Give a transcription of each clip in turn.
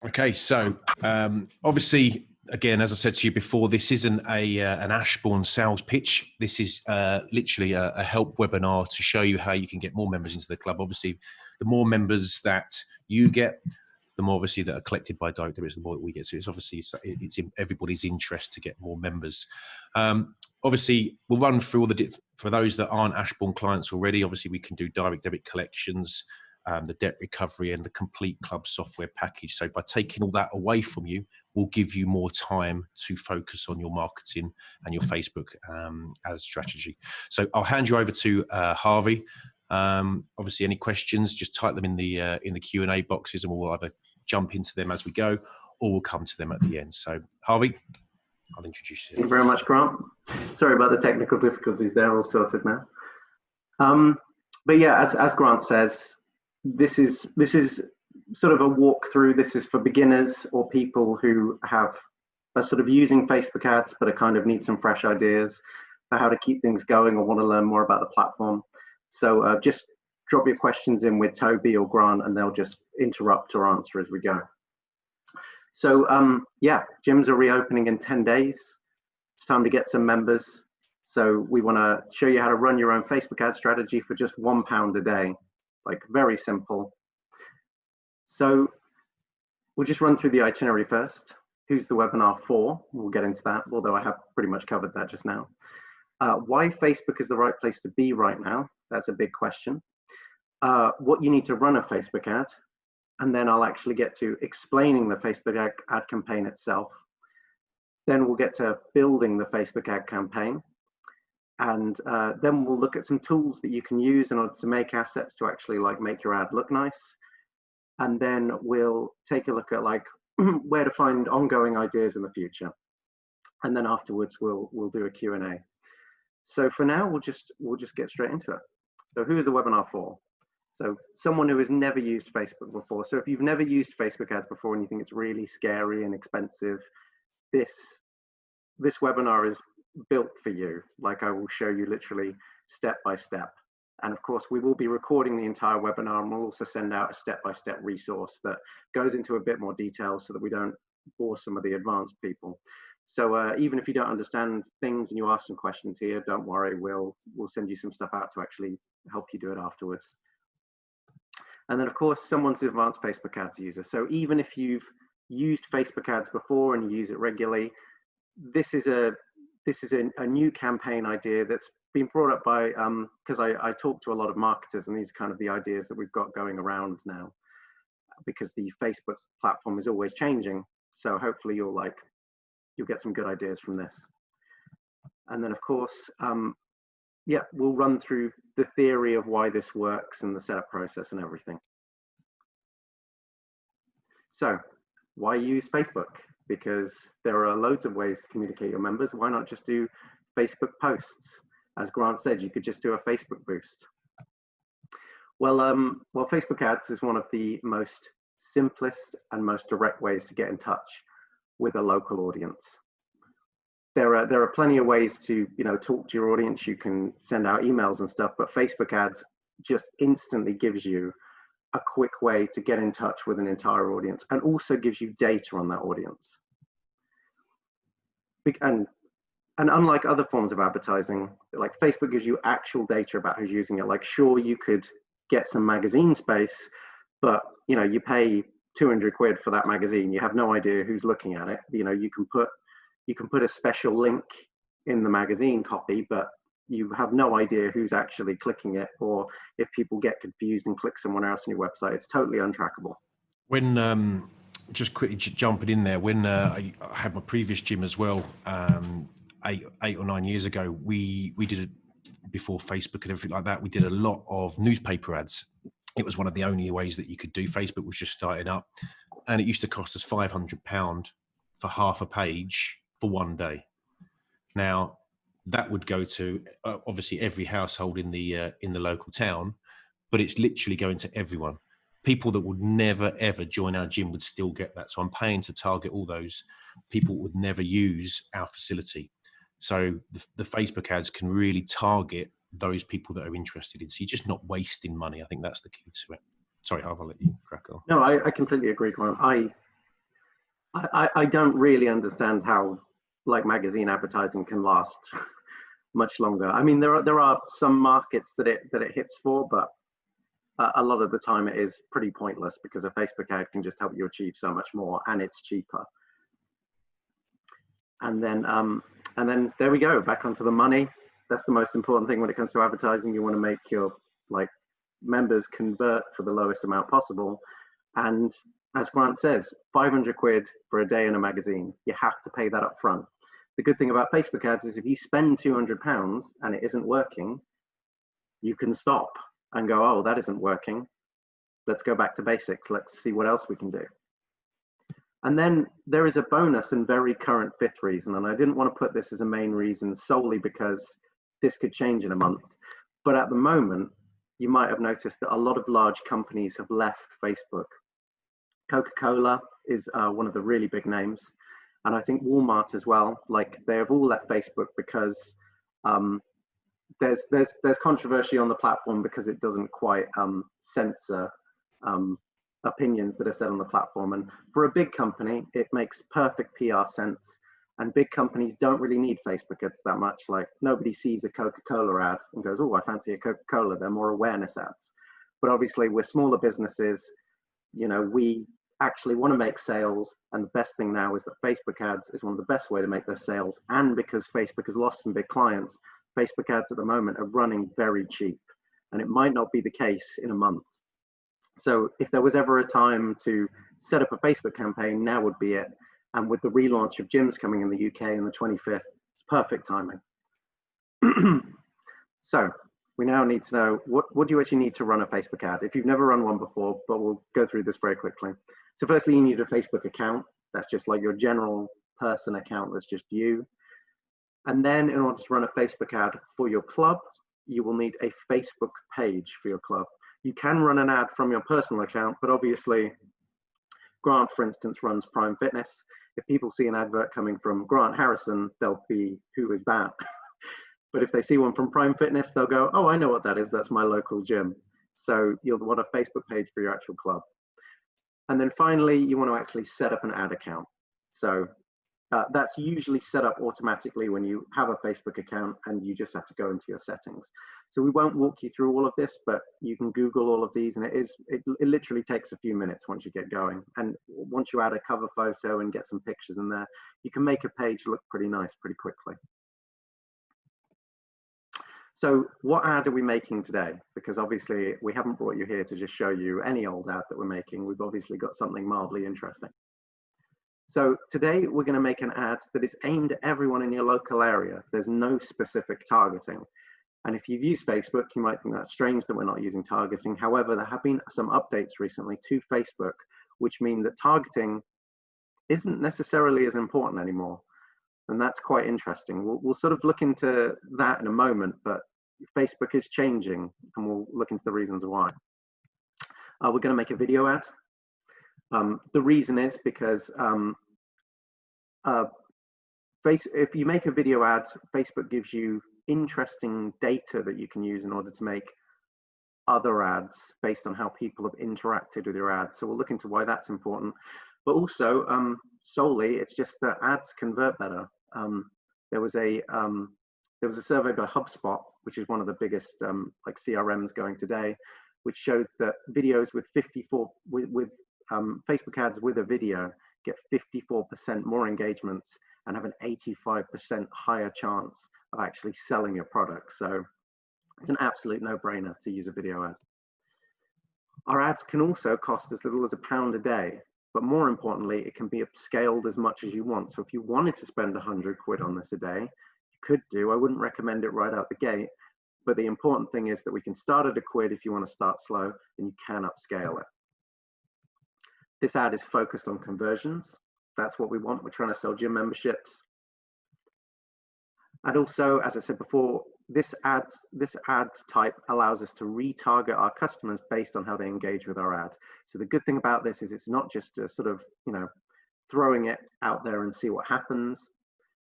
Okay, so obviously, again, as I said to you before, this isn't an Ashbourne sales pitch. This is literally a help webinar to show you how you can get more members into the club. Obviously, the more members that you get, the more obviously that are collected by direct debits, the more that we get. So it's obviously it's in everybody's interest to get more members. Obviously, we'll run through all the for those that aren't Ashbourne clients already. Obviously, we can do direct debit collections, the debt recovery, and the complete club software package. So by taking all that away from you, we'll give you more time to focus on your marketing and your Facebook as strategy. So I'll hand you over to Harvey. Obviously, any questions, just type them in the Q&A boxes, and we'll either jump into them as we go, or we'll come to them at the end. So Harvey, I'll introduce you. Thank you very much, Grant. Sorry about the technical difficulties. They're all sorted now. But yeah, as Grant says, this is sort of a walkthrough. This is for beginners or people who are sort of using Facebook ads, but kind of need some fresh ideas for how to keep things going or want to learn more about the platform. So just drop your questions in with Toby or Grant, and they'll just interrupt or answer as we go. So yeah, gyms are reopening in 10 days. It's time to get some members. So we want to show you how to run your own Facebook ad strategy for just £1 a day. Like, very simple. So we'll just run through the itinerary first. Who's the webinar for? We'll get into that, although I have pretty much covered that just now. Why Facebook is the right place to be right now? That's a big question. What you need to run a Facebook ad. And then I'll actually get to explaining the Facebook ad campaign itself. Then we'll get to building the Facebook ad campaign. And then we'll look at some tools that you can use in order to make assets to actually make your ad look nice. And then we'll take a look at where to find ongoing ideas in the future. And then afterwards we'll do a Q&A. So for now, we'll just get straight into it. So who is the webinar for? So someone who has never used Facebook before. So if you've never used Facebook ads before and you think it's really scary and expensive, this webinar is built for you. I will show you literally step by step. And of course, we will be recording the entire webinar, and we'll also send out a step-by-step resource that goes into a bit more detail so that we don't bore some of the advanced people. So even if you don't understand things and you ask some questions here, don't worry, we'll send you some stuff out to actually help you do it afterwards. And then of course, someone's an advanced Facebook ads user. So even if you've used Facebook ads before and you use it regularly, this is a new campaign idea that's been brought up by, because I talk to a lot of marketers, and these are kind of the ideas that we've got going around now, because the Facebook platform is always changing. So hopefully you'll get some good ideas from this. And then of course, yeah, we'll run through the theory of why this works and the setup process and everything. So why use Facebook? Because there are loads of ways to communicate your members. Why not just do Facebook posts? As Grant said, you could just do a Facebook boost. Well, Facebook ads is one of the most simplest and most direct ways to get in touch with a local audience. There are plenty of ways to talk to your audience. You can send out emails and stuff, but Facebook ads just instantly gives you a quick way to get in touch with an entire audience, and also gives you data on that audience. And unlike other forms of advertising, Facebook gives you actual data about who's using it. Sure, you could get some magazine space, but you pay 200 quid for that magazine. You have no idea who's looking at it. You can put a special link in the magazine copy, but you have no idea who's actually clicking it, or if people get confused and click someone else on your website, it's totally untrackable. When just quickly jumping in there, when I had my previous gym as well, 8 or 9 years ago, we did it before Facebook and everything like that. We did a lot of newspaper ads. It was one of the only ways that you could do. Facebook was just starting up, and it used to cost us £500 for half a page for one day. Now that would go to obviously every household in the local town, but it's literally going to everyone. People that would never ever join our gym would still get that. So I'm paying to target all those people who would never use our facility. So the Facebook ads can really target those people that are interested in. So you're just not wasting money. I think that's the key to it. Sorry, Harv, I'll let you crack on. No, I completely agree, Grant. I don't really understand how like magazine advertising can last much longer. I mean, there are some markets that it hits for, but a lot of the time it is pretty pointless because a Facebook ad can just help you achieve so much more, and it's cheaper. And then there we go, back onto the money. That's the most important thing when it comes to advertising. You want to make your like members convert for the lowest amount possible. And as Grant says, 500 quid for a day in a magazine, you have to pay that up front. The good thing about Facebook ads is if you spend £200 and it isn't working, you can stop and go, oh, that isn't working. Let's go back to basics. Let's see what else we can do. And then there is a bonus and very current fifth reason. And I didn't want to put this as a main reason solely because this could change in a month. But at the moment, you might have noticed that a lot of large companies have left Facebook. Coca-Cola is one of the really big names. And I think Walmart as well, like they have all left Facebook because there's controversy on the platform because it doesn't quite censor opinions that are said on the platform. And for a big company, it makes perfect PR sense. And big companies don't really need Facebook ads that much. Like nobody sees a Coca-Cola ad and goes, oh, I fancy a Coca-Cola. They're more awareness ads. But obviously we're smaller businesses. You know, we actually want to make sales. And the best thing now is that Facebook ads is one of the best way to make those sales. And because Facebook has lost some big clients, Facebook ads at the moment are running very cheap. And it might not be the case in a month. So if there was ever a time to set up a Facebook campaign, now would be it. And with the relaunch of gyms coming in the UK on the 25th, it's perfect timing. So we now need to know, what do you actually need to run a Facebook ad? If you've never run one before, but we'll go through this very quickly. So firstly, you need a Facebook account. That's just like your general person account. That's just you. And then in order to run a Facebook ad for your club, you will need a Facebook page for your club. You can run an ad from your personal account, but obviously Grant, for instance, runs Prime Fitness. If people see an advert coming from Grant Harrison, they'll be, who is that? But if they see one from Prime Fitness, they'll go, oh, I know what that is. That's my local gym. So you'll want a Facebook page for your actual club. And then finally, you want to actually set up an ad account. So that's usually set up automatically when you have a Facebook account and you just have to go into your settings. So we won't walk you through all of this, but you can Google all of these and it literally takes a few minutes once you get going. And once you add a cover photo and get some pictures in there, you can make a page look pretty nice pretty quickly. So what ad are we making today? Because obviously we haven't brought you here to just show you any old ad that we're making. We've obviously got something mildly interesting. So today we're going to make an ad that is aimed at everyone in your local area. There's no specific targeting. And if you've used Facebook, you might think that's strange that we're not using targeting. However, there have been some updates recently to Facebook, which mean that targeting isn't necessarily as important anymore. And that's quite interesting. We'll sort of look into that in a moment, but Facebook is changing and we'll look into the reasons why. We're going to make a video ad. The reason is because if you make a video ad, Facebook gives you interesting data that you can use in order to make other ads based on how people have interacted with your ads. So we'll look into why that's important. But also, solely, it's just that ads convert better. There was a survey by HubSpot, which is one of the biggest like CRMs going today, which showed that videos with Facebook ads with a video get 54% more engagements and have an 85% higher chance of actually selling your product. So it's an absolute no-brainer to use a video ad. Our ads can also cost as little as £1 a day, but more importantly, it can be upscaled as much as you want. So if you wanted to spend 100 quid on this a day, you could do. I wouldn't recommend it right out the gate, but the important thing is that we can start at £1 if you want to start slow, and you can upscale it. This ad is focused on conversions. That's what we want. We're trying to sell gym memberships. And also, as I said before, this ad type allows us to retarget our customers based on how they engage with our ad. So the good thing about this is it's not just a sort of, throwing it out there and see what happens.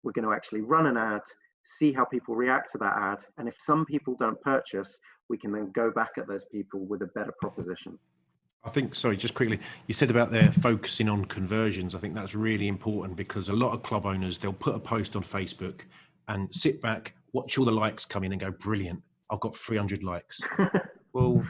We're going to actually run an ad, see how people react to that ad. And if some people don't purchase, we can then go back at those people with a better proposition. I think, sorry, just quickly, you said about their focusing on conversions. I think that's really important because a lot of club owners, they'll put a post on Facebook and sit back, watch all the likes come in and go, brilliant, I've got 300 likes. Well,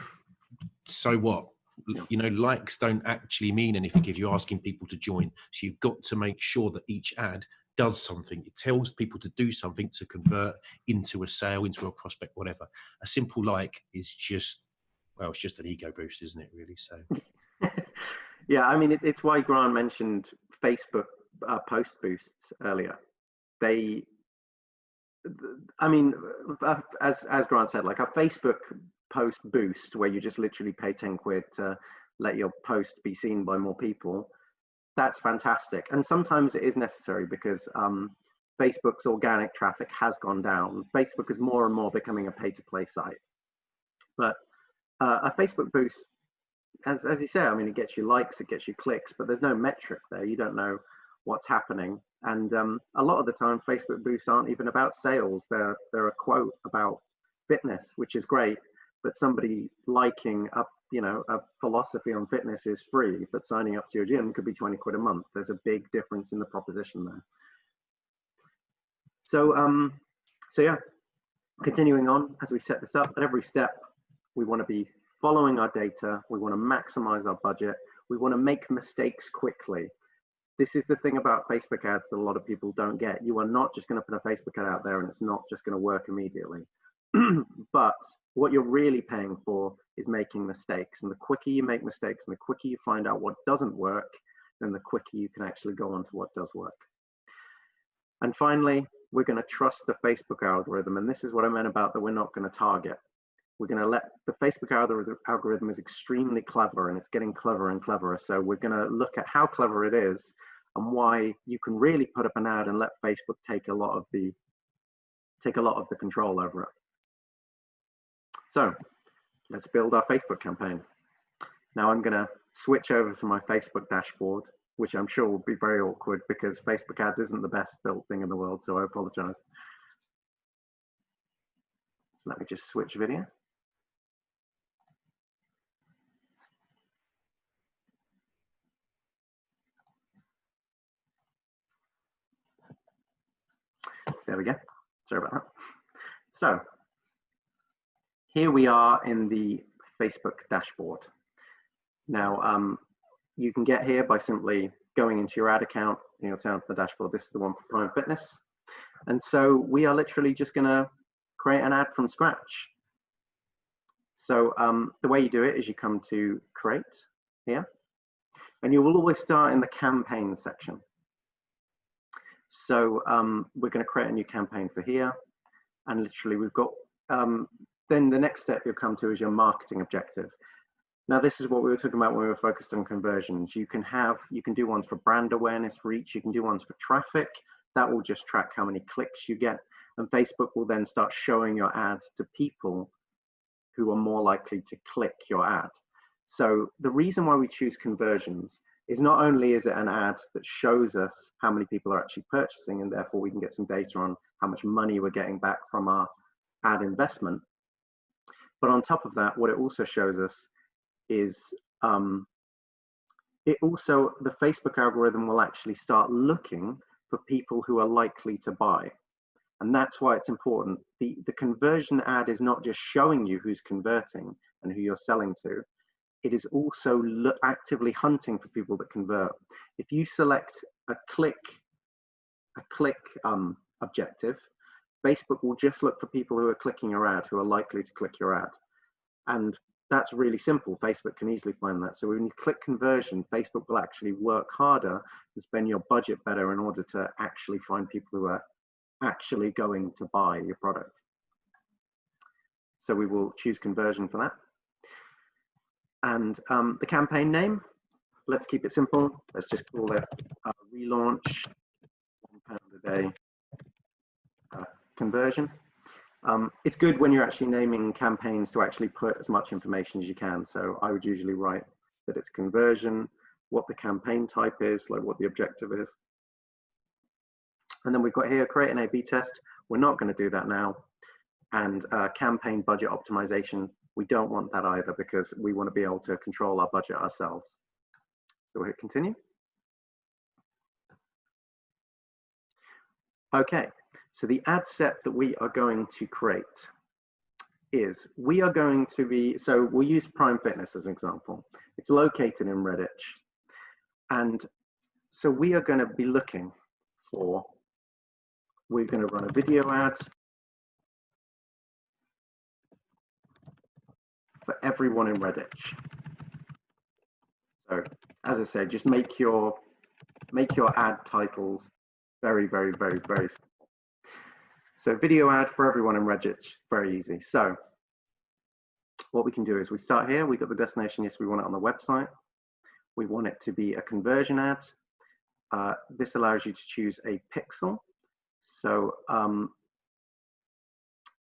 so what? Yeah. You know, likes don't actually mean anything if you're asking people to join. So you've got to make sure that each ad does something. It tells people to do something to convert into a sale, into a prospect, whatever. A simple like is just, well, it's just an ego boost, isn't it, really? So Yeah, I mean, it's why Grant mentioned Facebook post boosts earlier. They, I mean, as Grant said, like a Facebook post boost where you just literally pay 10 quid to let your post be seen by more people, that's fantastic. And sometimes it is necessary because Facebook's organic traffic has gone down. Facebook is more and more becoming a pay-to-play site. But a Facebook boost, as you say, I mean, it gets you likes, it gets you clicks, but there's no metric there. You don't know what's happening. And a lot of the time, Facebook boosts aren't even about sales. They're a quote about fitness, which is great. But somebody liking up, you know, a philosophy on fitness is free, but signing up to your gym could be 20 quid a month. There's a big difference in the proposition there. So, so yeah, continuing on, as we set this up, at every step, we want to be following our data. We want to maximize our budget. We want to make mistakes quickly. This is the thing about Facebook ads that a lot of people don't get. You are not just going to put a Facebook ad out there and it's not just going to work immediately. But what you're really paying for is making mistakes. And the quicker you make mistakes and the quicker you find out what doesn't work, then the quicker you can actually go on to what does work. And finally, we're going to trust the Facebook algorithm. And this is what I meant about that we're not going to target. We're going to let the Facebook algorithm is extremely clever and it's getting cleverer and cleverer. So we're going to look at how clever it is and why you can really put up an ad and let Facebook take a lot of the control over it. So let's build our Facebook campaign. Now I'm going to switch over to my Facebook dashboard, which I'm sure will be very awkward because Facebook ads isn't the best built thing in the world. So I apologize. So let me just switch video. There we go. Sorry about that. So here we are in the Facebook dashboard. Now, you can get here by simply going into your ad account, you'll turn to the dashboard. This is the one for Prime Fitness. And so we are literally just going to create an ad from scratch. So the way you do it is you come to create here, and you will always start in the campaign section. So we're going to create a new campaign for here, and literally we've got, then the next step you'll come to is your marketing objective. Now this is what we were talking about when we were focused on conversions. You can do ones for brand awareness, reach, you can do ones for traffic. That will just track how many clicks you get, and Facebook will then start showing your ads to people who are more likely to click your ad. So the reason why we choose conversions is not only is it an ad that shows us how many people are actually purchasing, and therefore we can get some data on how much money we're getting back from our ad investment, but on top of that, what it also shows us is the Facebook algorithm will actually start looking for people who are likely to buy. And that's why it's important. The conversion ad is not just showing you who's converting and who you're selling to. It is also actively hunting for people that convert. If you select a click objective, Facebook will just look for people who are clicking your ad, who are likely to click your ad. And that's really simple. Facebook can easily find that. So when you click conversion, Facebook will actually work harder and spend your budget better in order to actually find people who are actually going to buy your product. So we will choose conversion for that. And the campaign name, let's keep it simple. Let's just call it relaunch £1 a day conversion. It's good when you're actually naming campaigns to actually put as much information as you can. So I would usually write that it's conversion, what the campaign type is, like what the objective is. And then we've got here, create an A/B test. We're not going to do that now. And campaign budget optimization, We don't want that either because we want to be able to control our budget ourselves. So we'll hit continue. Okay, so the ad set that we are going to create is, we are going to be, so we'll use Prime Fitness as an example. It's located in Redditch. And so we are going to be looking for, we're going to run a video ad for everyone in Redditch. So as I said, just make your ad titles very, very, very, very simple. So video ad for everyone in Redditch, very easy. So what we can do is we start here, we've got the destination, yes, we want it on the website. We want it to be a conversion ad. This allows you to choose a pixel. So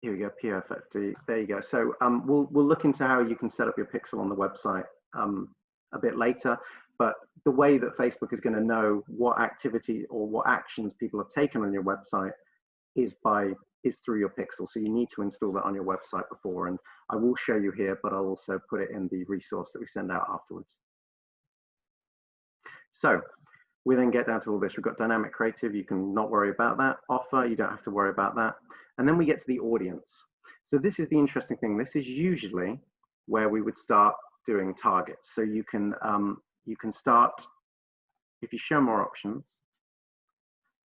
here we go, PR50, there you go. So we'll look into how you can set up your pixel on the website a bit later, but the way that Facebook is going to know what activity or what actions people have taken on your website is through your pixel. So you need to install that on your website before, and I will show you here, but I'll also put it in the resource that we send out afterwards. So we then get down to all this. We've got dynamic creative, you can not worry about that. Offer, you don't have to worry about that. And then we get to the audience. So this is the interesting thing. This is usually where we would start doing targets. So you can start, if you show more options,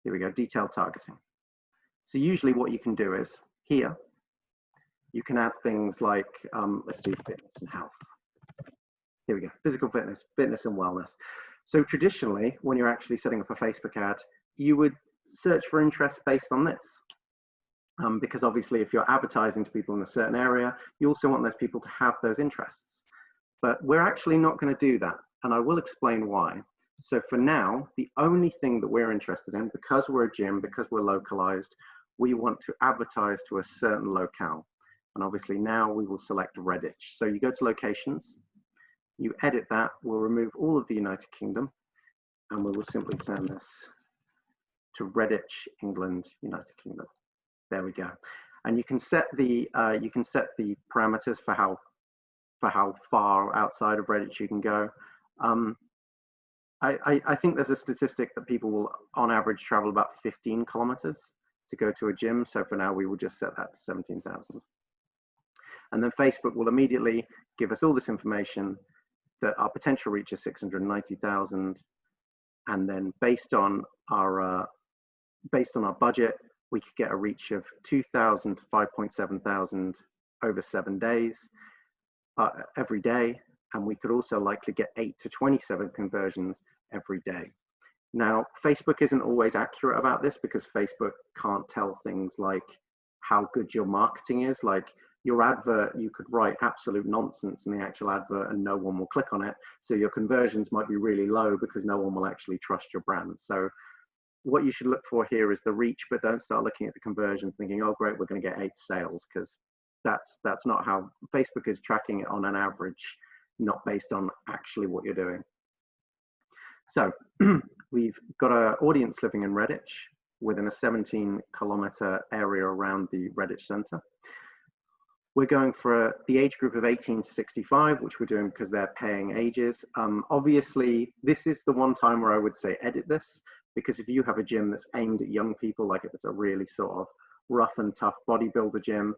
here we go, detailed targeting. So usually what you can do is here, you can add things like, let's do fitness and health. Here we go, physical fitness, fitness and wellness. So traditionally, when you're actually setting up a Facebook ad, you would search for interest based on this. Because obviously if you're advertising to people in a certain area, you also want those people to have those interests. But we're actually not going to do that. And I will explain why. So for now, the only thing that we're interested in, because we're a gym, because we're localized, we want to advertise to a certain locale. And obviously now we will select Redditch. So you go to locations, you edit that, we'll remove all of the United Kingdom, and we will simply turn this to Redditch, England, United Kingdom. There we go. And you can set the parameters for how far outside of Redditch you can go. I think there's a statistic that people will, on average, travel about 15 kilometers to go to a gym. So for now, we will just set that to 17,000. And then Facebook will immediately give us all this information that our potential reach is 690,000. And then based on our budget, we could get a reach of 2,000 to 5.7 thousand over 7 days, every day. And we could also likely get 8 to 27 conversions every day. Now, Facebook isn't always accurate about this because Facebook can't tell things like how good your marketing is. Like your advert, you could write absolute nonsense in the actual advert and no one will click on it. So your conversions might be really low because no one will actually trust your brand. So what you should look for here is the reach, but don't start looking at the conversion thinking, oh great, we're going to get 8 sales, because that's not how Facebook is tracking it on an average, not based on actually what you're doing. So we've got an audience living in Redditch within a 17-kilometer area around the Redditch center. We're going for the age group of 18 to 65, which we're doing because they're paying ages. Obviously, this is the one time where I would say edit this, because if you have a gym that's aimed at young people, like if it's a really sort of rough and tough bodybuilder gym,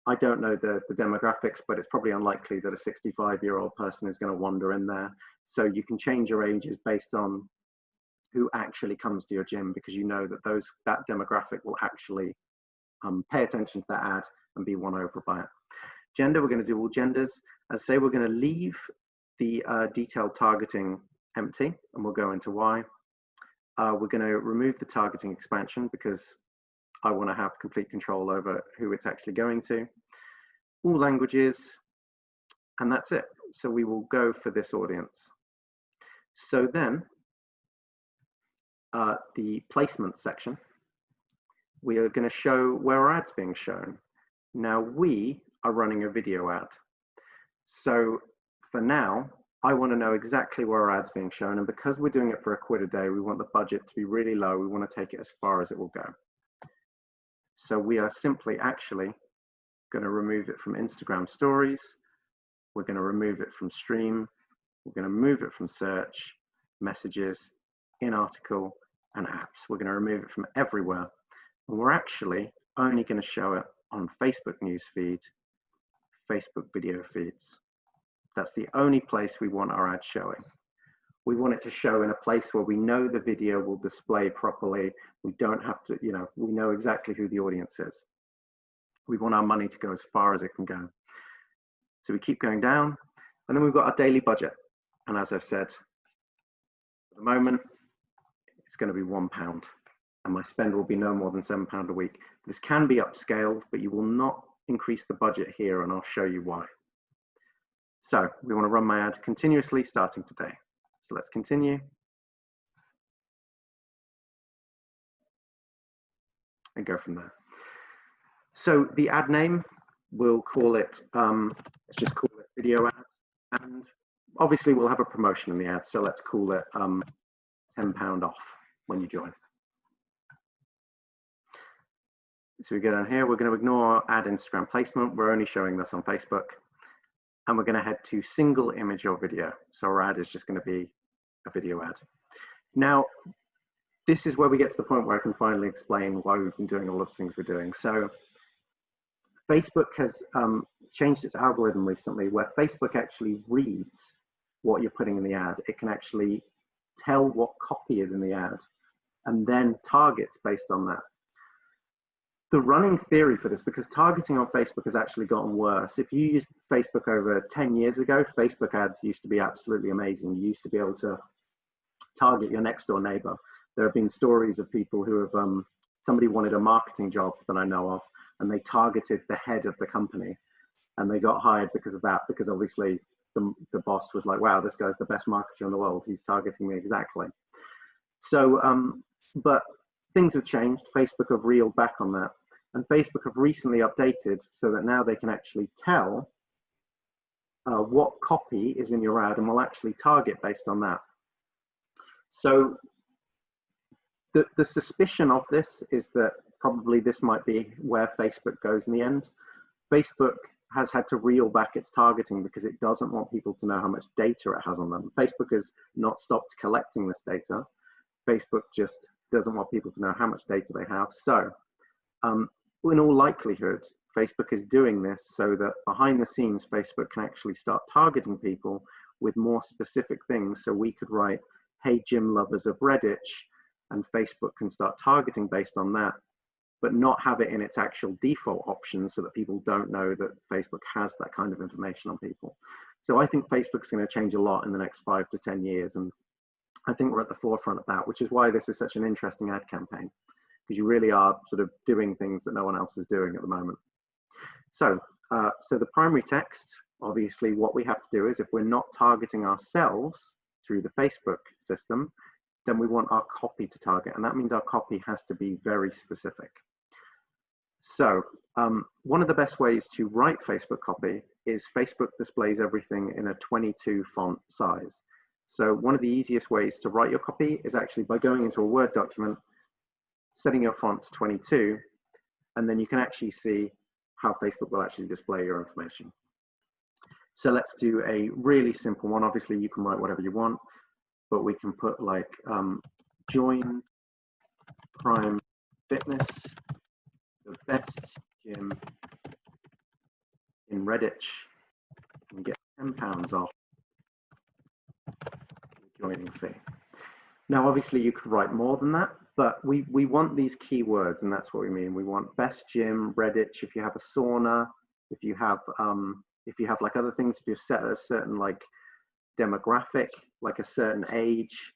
I don't know the demographics, but it's probably unlikely that a 65-year-old person is going to wander in there. So you can change your ages based on who actually comes to your gym, because you know that that demographic will actually pay attention to that ad and be won over by it. Gender, we're going to do all genders. As I say, we're going to leave the detailed targeting empty, and we'll go into why. We're going to remove the targeting expansion because I want to have complete control over who it's actually going to. All languages, and that's it. So we will go for this audience. So then, the placement section, we are going to show where our ad's being shown. Now we are running a video ad. So for now, I want to know exactly where our ad's being shown. And because we're doing it for £1 a day, we want the budget to be really low. We want to take it as far as it will go. So we are simply actually going to remove it from Instagram stories. We're going to remove it from stream. We're going to move it from search, messages, in article, and apps. We're going to remove it from everywhere. And we're actually only going to show it on Facebook newsfeed, Facebook video feeds. That's the only place we want our ad showing. We want it to show in a place where we know the video will display properly. We don't have to, we know exactly who the audience is. We want our money to go as far as it can go. So we keep going down, and then we've got our daily budget. And as I've said, at the moment, it's going to be £1, and my spend will be no more than £7 a week. This can be upscaled, but you will not increase the budget here, and I'll show you why. So we want to run my ad continuously starting today. So let's continue. And go from there. So the ad name, we'll call it, let's just call it video ad. And obviously we'll have a promotion in the ad. So let's call it £10 off when you join. So we go down here, we're going to ignore ad Instagram placement. We're only showing this on Facebook. And we're going to head to single image or video. So our ad is just going to be a video ad. Now, this is where we get to the point where I can finally explain why we've been doing all of the things we're doing. So Facebook has changed its algorithm recently, where Facebook actually reads what you're putting in the ad. It can actually tell what copy is in the ad and then targets based on that. The running theory for this, because targeting on Facebook has actually gotten worse. If you used Facebook over 10 years ago, Facebook ads used to be absolutely amazing. You used to be able to target your next door neighbor. There have been stories of people who have, somebody wanted a marketing job that I know of, and they targeted the head of the company, and they got hired because of that, because obviously the boss was like, wow, this guy's the best marketer in the world. He's targeting me exactly. So, but things have changed. Facebook have reeled back on that. And Facebook have recently updated so that now they can actually tell what copy is in your ad and will actually target based on that. So the suspicion of this is that probably this might be where Facebook goes in the end. Facebook has had to reel back its targeting because it doesn't want people to know how much data it has on them. Facebook has not stopped collecting this data. Facebook just doesn't want people to know how much data they have. So in all likelihood, Facebook is doing this so that behind the scenes, Facebook can actually start targeting people with more specific things. So we could write, hey, gym lovers of Redditch, and Facebook can start targeting based on that, but not have it in its actual default options so that people don't know that Facebook has that kind of information on people. So I think Facebook's going to change a lot in the next 5 to 10 years. And I think we're at the forefront of that, which is why this is such an interesting ad campaign, because you really are sort of doing things that no one else is doing at the moment. So, so the primary text, obviously what we have to do is if we're not targeting ourselves through the Facebook system, then we want our copy to target. And that means our copy has to be very specific. So one of the best ways to write Facebook copy is Facebook displays everything in a 22 font size. So one of the easiest ways to write your copy is actually by going into a Word document, setting your font to 22, and then you can actually see how Facebook will actually display your information. So let's do a really simple one. Obviously you can write whatever you want, but we can put like join Prime Fitness, the best gym in Redditch, and get £10 off the joining fee. Now, obviously you could write more than that, but we want these keywords, and that's what we mean. We want best gym, Redditch. If you have a sauna, if you have like other things, if you're set at a certain like demographic, like a certain age,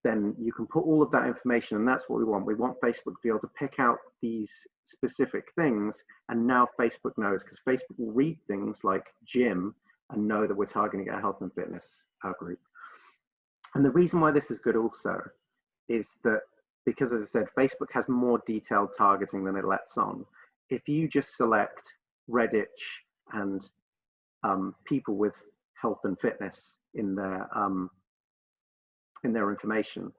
then you can put all of that information, and that's what we want. We want Facebook to be able to pick out these specific things, and now Facebook knows, because Facebook will read things like gym and know that we're targeting a health and fitness group. And the reason why this is good also is that because, as I said, Facebook has more detailed targeting than it lets on. If you just select Redditch and people with health and fitness in their information,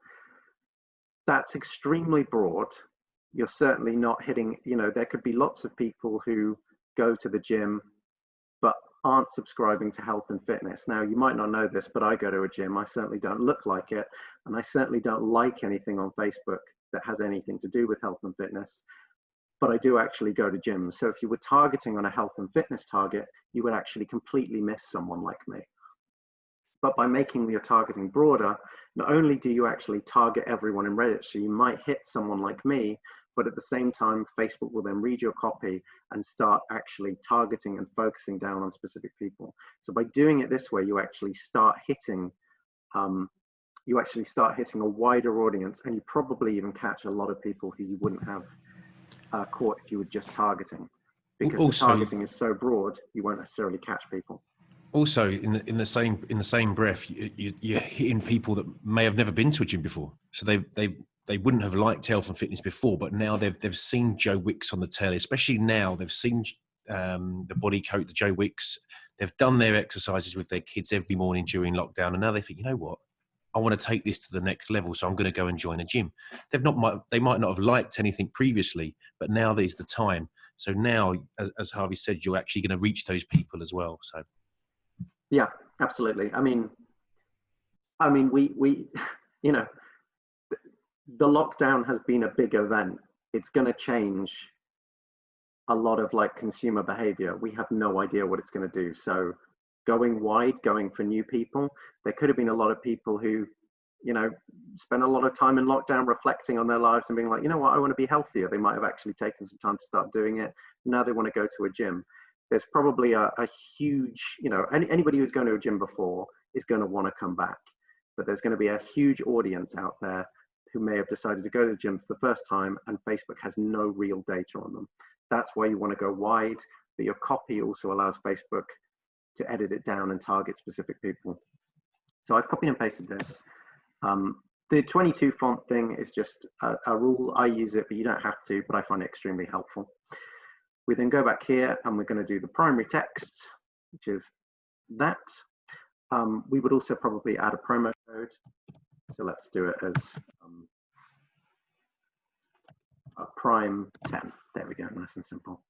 that's extremely broad. You're certainly not hitting, there could be lots of people who go to the gym, but aren't subscribing to health and fitness. Now, you might not know this, but I go to a gym. I certainly don't look like it. And I certainly don't like anything on Facebook that has anything to do with health and fitness. But I do actually go to gyms. So if you were targeting on a health and fitness target, you would actually completely miss someone like me. But by making your targeting broader, not only do you actually target everyone in Redditch, so you might hit someone like me, but at the same time, Facebook will then read your copy and start actually targeting and focusing down on specific people. So by doing it this way, you actually start hitting a wider audience, and you probably even catch a lot of people who you wouldn't have caught if you were just targeting. Because also, the targeting is so broad, you won't necessarily catch people. Also, in the same breath, you're hitting people that may have never been to a gym before, so they wouldn't have liked health and fitness before, but now they've seen Joe Wicks on the telly. Especially now, they've seen the body coat, the Joe Wicks. They've done their exercises with their kids every morning during lockdown, and now they think, you know what, I want to take this to the next level, so I'm going to go and join a gym. They might not have liked anything previously, but now there's the time. So now, as Harvey said, you're actually going to reach those people as well. So. Yeah, absolutely. I mean, we, you know, the lockdown has been a big event. It's going to change a lot of like consumer behavior. We have no idea what it's going to do. So going wide, going for new people, there could have been a lot of people who, you know, spent a lot of time in lockdown reflecting on their lives and being like, you know what, I want to be healthier. They might have actually taken some time to start doing it. Now they want to go to a gym. There's probably a huge, you know, anybody who's going to a gym before is going to want to come back. But there's going to be a huge audience out there who may have decided to go to the gym for the first time, and Facebook has no real data on them. That's why you want to go wide, but your copy also allows Facebook to edit it down and target specific people. So I've copied and pasted this. The 22 font thing is just a rule. I use it, but you don't have to, but I find it extremely helpful. We then go back here and we're going to do the primary text, which is that. We would also probably add a promo code. So let's do it as prime 10. There we go, nice and simple.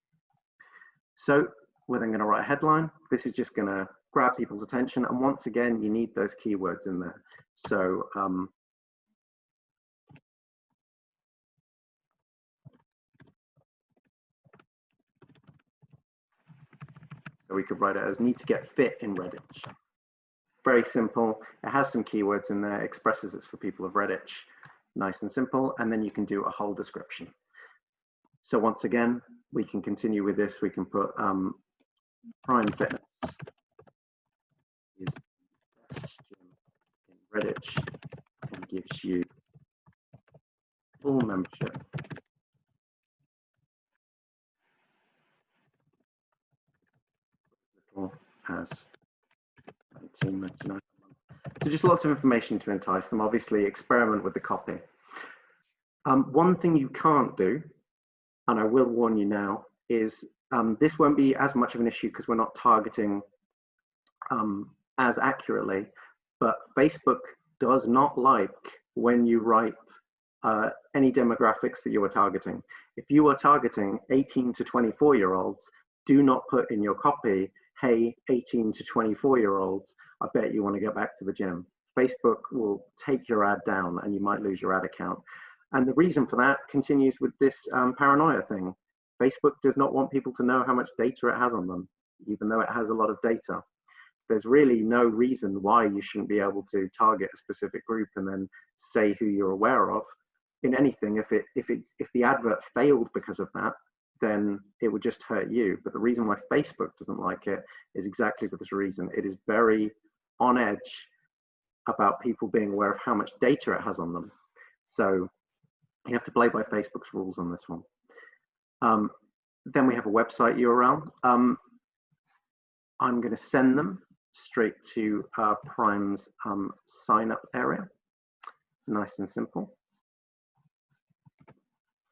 So we're then going to write a headline. This is just going to grab people's attention. And once again, you need those keywords in there. So we could write it as need to get fit in Redditch. Very simple. It has some keywords in there, expresses it's for people of Redditch. Nice and simple. And then you can do a whole description. So once again, we can continue with this. We can put Prime Fitness is the best gym in Redditch and gives you full membership as $19.99. So just lots of information to entice them. Obviously, experiment with the copy. One thing you can't do, and I will warn you now, is this won't be as much of an issue because we're not targeting as accurately, but Facebook does not like when you write any demographics that you are targeting. If you are targeting 18 to 24-year-olds, do not put in your copy, hey, 18 to 24-year-olds, I bet you want to get back to the gym. Facebook will take your ad down and you might lose your ad account. And the reason for that continues with this paranoia thing. Facebook does not want people to know how much data it has on them, even though it has a lot of data. There's really no reason why you shouldn't be able to target a specific group and then say who you're aware of. In anything, if the advert failed because of that, then it would just hurt you. But the reason why Facebook doesn't like it is exactly for this reason. It is very on edge about people being aware of how much data it has on them. So you have to play by Facebook's rules on this one. Then we have a website URL. I'm going to send them straight to Prime's sign up area. Nice and simple.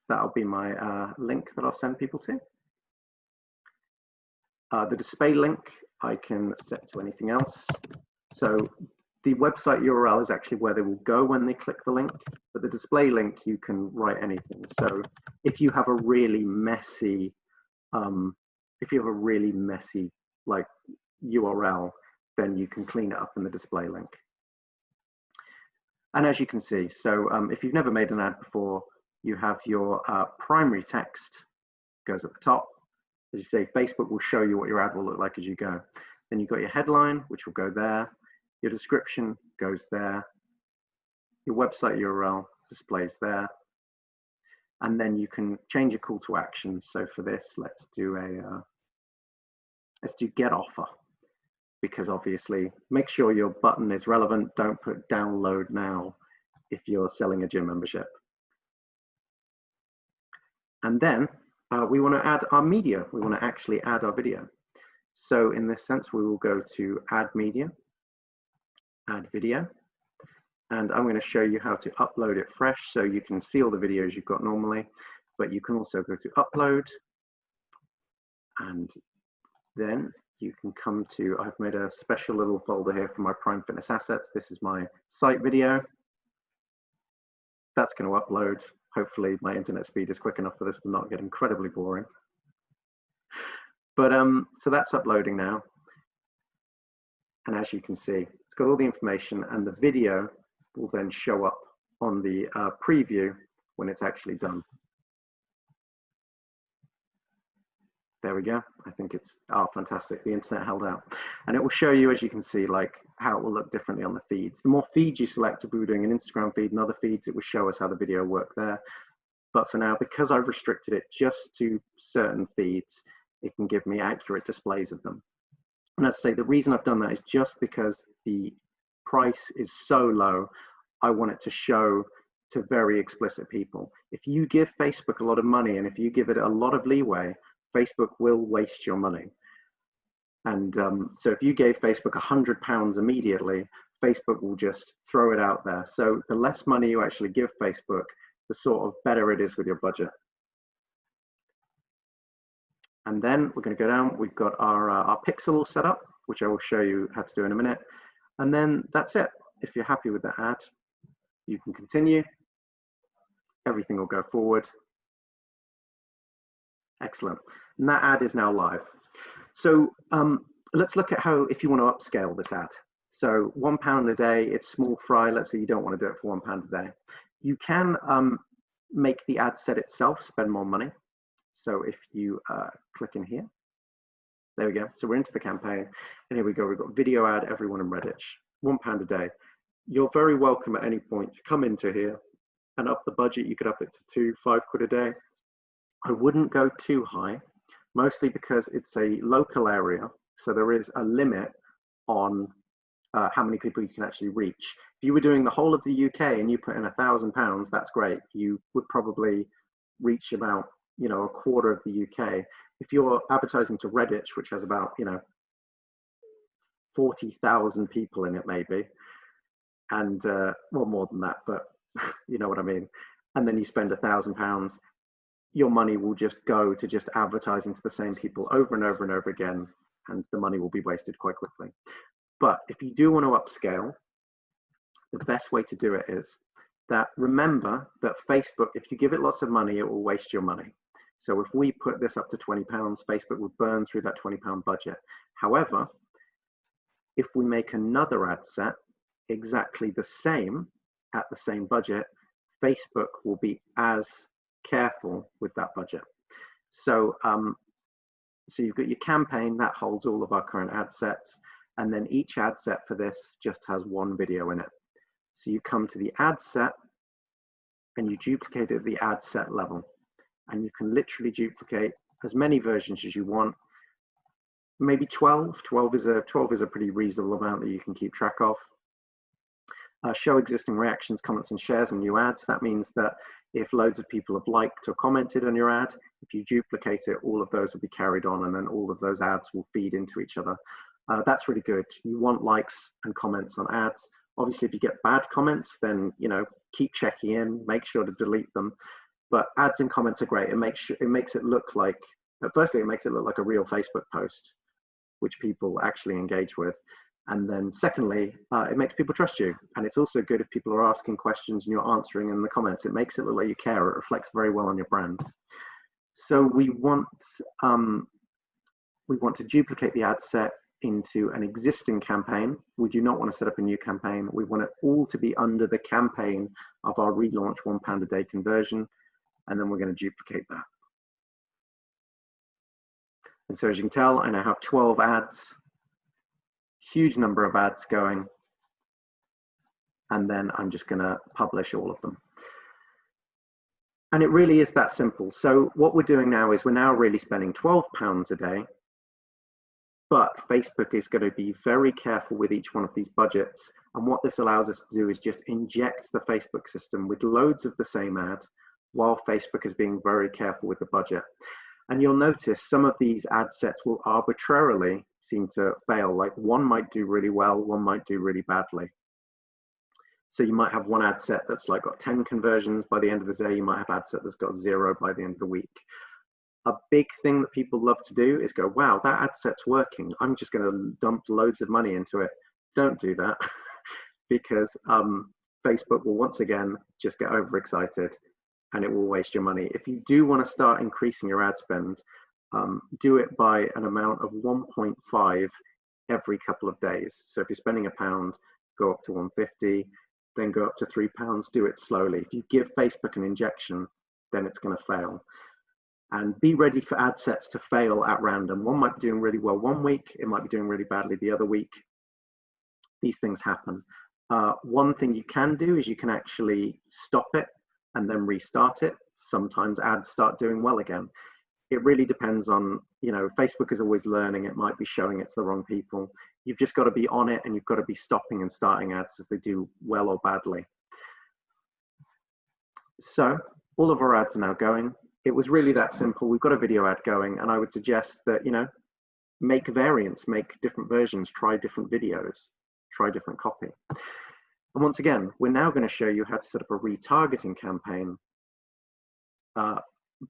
That'll be my link that I'll send people to. The display link I can set to anything else. So the website URL is actually where they will go when they click the link, but the display link, you can write anything. So if you have a really messy if you have a really messy like URL, then you can clean it up in the display link. And as you can see, so if you've never made an ad before, you have your primary text goes at the top. As you say, Facebook will show you what your ad will look like as you go. Then you've got your headline, which will go there. Your description goes there. Your website URL displays there. And then you can change your call to action. So for this, let's do get offer, because obviously make sure your button is relevant. Don't put download now if you're selling a gym membership. And then we want to add our media. We want to actually add our video. So in this sense, we will go to add media, add video. And I'm going to show you how to upload it fresh, so you can see all the videos you've got normally, but you can also go to upload, and then you can come to, I've made a special little folder here for my Prime Fitness assets. This is my site video. That's going to upload. Hopefully my internet speed is quick enough for this to not get incredibly boring. But so that's uploading now. And as you can see, it's got all the information, and the video will then show up on the preview when it's actually done. There we go. I think it's, oh, fantastic. The internet held out. And it will show you, as you can see, like how it will look differently on the feeds. The more feeds you select, if we were doing an Instagram feed and other feeds, it will show us how the video worked there. But for now, because I've restricted it just to certain feeds, it can give me accurate displays of them. And as I say, the reason I've done that is just because the price is so low. I want it to show to very explicit people. If you give Facebook a lot of money, and if you give it a lot of leeway, Facebook will waste your money. And so if you gave Facebook £100 immediately, Facebook will just throw it out there. So the less money you actually give Facebook, the sort of better it is with your budget. And then we're going to go down. We've got our pixel all set up, which I will show you how to do in a minute. And then that's it. If you're happy with the ad, you can continue. Everything will go forward. Excellent. And that ad is now live. So let's look at how, if you want to upscale this ad. So £1 a day, it's small fry. Let's say you don't want to do it for £1 a day. You can make the ad set itself spend more money. So if you click in here, there we go. So we're into the campaign, and here we go. We've got video ad, everyone in Redditch, £1 a day. You're very welcome at any point to come into here and up the budget. You could up it to £5 a day. I wouldn't go too high, mostly because it's a local area. So there is a limit on how many people you can actually reach. If you were doing the whole of the UK and you put in £1,000, that's great. You would probably reach about, you know, a quarter of the UK. If you're advertising to Redditch, which has about, you know, 40,000 people in it maybe, and well, more than that, but you know what I mean. And then you spend £1,000, your money will just go to just advertising to the same people over and over and over again, and the money will be wasted quite quickly. But if you do want to upscale, the best way to do it is that, remember that Facebook, if you give it lots of money, it will waste your money. So if we put this up to £20, Facebook would burn through that £20 budget. However, if we make another ad set exactly the same at the same budget, Facebook will be as careful with that budget. So, so you've got your campaign that holds all of our current ad sets, and then each ad set for this just has one video in it. So you come to the ad set and you duplicate it at the ad set level, and you can literally duplicate as many versions as you want. Maybe 12. 12 is a pretty reasonable amount that you can keep track of. Show existing reactions, comments, and shares on new ads. That means that if loads of people have liked or commented on your ad, if you duplicate it, all of those will be carried on, and then all of those ads will feed into each other. That's really good. You want likes and comments on ads. Obviously, if you get bad comments, then, you know, keep checking in, make sure to delete them. But ads and comments are great. It makes it look like, firstly, it makes it look like a real Facebook post, which people actually engage with. And then secondly, it makes people trust you. And it's also good if people are asking questions and you're answering in the comments. It makes it look like you care. It reflects very well on your brand. So we want We want to duplicate the ad set into an existing campaign. We do not want to set up a new campaign. We want it all to be under the campaign of our relaunch £1 a day conversion. And then we're going to duplicate that. And so as you can tell, I now have 12 ads, huge number of ads going. And then I'm just going to publish all of them. And it really is that simple. So what we're doing now is we're now really spending £12 a day. But Facebook is going to be very careful with each one of these budgets. And what this allows us to do is just inject the Facebook system with loads of the same ad, while Facebook is being very careful with the budget. And you'll notice some of these ad sets will arbitrarily seem to fail. Like one might do really well, one might do really badly. So you might have one ad set that's like got 10 conversions by the end of the day. You might have ad set that's got 0 by the end of the week. A big thing that people love to do is go, wow, that ad set's working. I'm just going to dump loads of money into it. Don't do that because Facebook will once again just get overexcited and it will waste your money. If you do want to start increasing your ad spend, do it by an amount of 1.5 every couple of days. So if you're spending £1, go up to 150, then go up to £3. Do it slowly. If you give Facebook an injection, then it's going to fail. And be ready for ad sets to fail at random. One might be doing really well one week, it might be doing really badly the other week. These things happen. One thing you can do is you can actually stop it and then restart it. Sometimes ads start doing well again. It really depends on, Facebook is always learning. It might be showing it to the wrong people. You've just got to be on it and you've got to be stopping and starting ads as they do well or badly. So all of our ads are now going. It was really that simple. We've got a video ad going, and I would suggest that, make variants, make different versions, try different videos, try different copy. And once again, we're now going to show you how to set up a retargeting campaign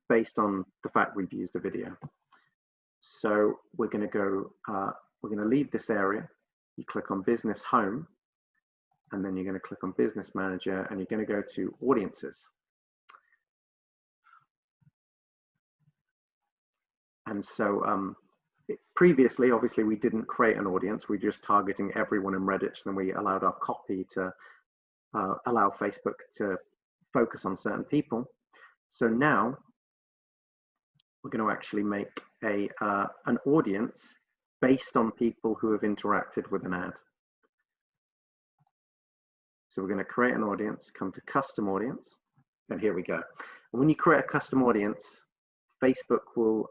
based on the fact we've used a video. So we're going to go, we're going to leave this area. You click on Business Home, and then you're going to click on Business Manager, and you're going to go to Audiences. And so previously, obviously, we didn't create an audience. We're just targeting everyone in Redditch, and we allowed our copy to allow Facebook to focus on certain people. So now we're going to actually make an audience based on people who have interacted with an ad. So we're going to create an audience, come to Custom Audience, and here we go. And when you create a custom audience, Facebook will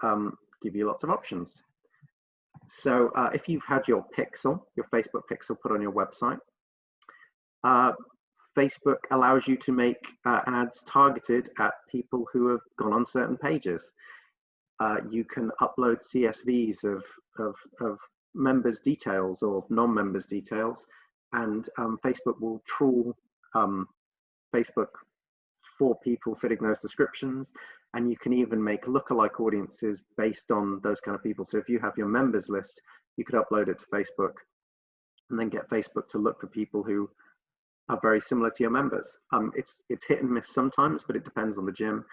give you lots of options. So if you've had your pixel, your Facebook pixel put on your website, Facebook allows you to make ads targeted at people who have gone on certain pages. You can upload CSVs of members' details or non-members' details, and Facebook will trawl Facebook for people fitting those descriptions. And you can even make lookalike audiences based on those kind of people. So if you have your members list, you could upload it to Facebook and then get Facebook to look for people who are very similar to your members. It's hit and miss sometimes, but it depends on the gym.